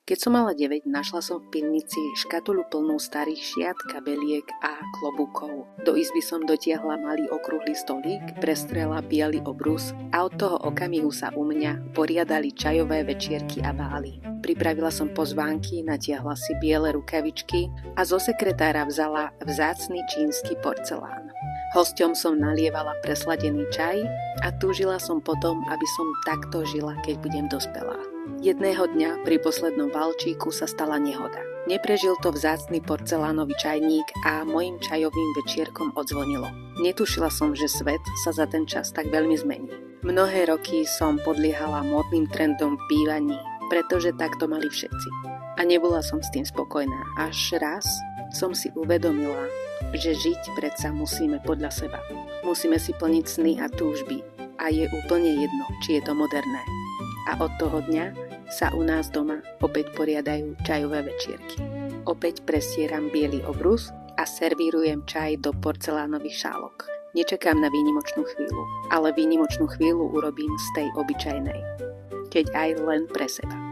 Keď som mala 9, našla som v pivnici škatuľu plnú starých šiat, kabeliek a klobúkov. Do izby som dotiahla malý okrúhly stolík, prestrela biely obrus a od toho okamihu sa u mňa poriadali čajové večierky a bály. Pripravila som pozvánky, natiahla si biele rukavičky a zo sekretára vzala vzácny čínsky porcelán. Hosťom som nalievala presladený čaj a túžila som potom, aby som takto žila, keď budem dospelá. Jedného dňa pri poslednom valčíku sa stala nehoda. Neprežil to vzácny porcelánový čajník a mojim čajovým večierkom odzvonilo. Netušila som, že svet sa za ten čas tak veľmi zmení. Mnohé roky som podliehala módnym trendom v bývaní, pretože takto mali všetci. A nebola som s tým spokojná. Až raz som si uvedomila, že žiť predsa musíme podľa seba. Musíme si plniť sny a túžby a je úplne jedno, či je to moderné. A od toho dňa sa u nás doma opäť poriadajú čajové večierky. Opäť presieram biely obrus a servírujem čaj do porcelánových šálok. Nečakám na výnimočnú chvíľu, ale výnimočnú chvíľu urobím z tej obyčajnej. Keď aj len pre seba.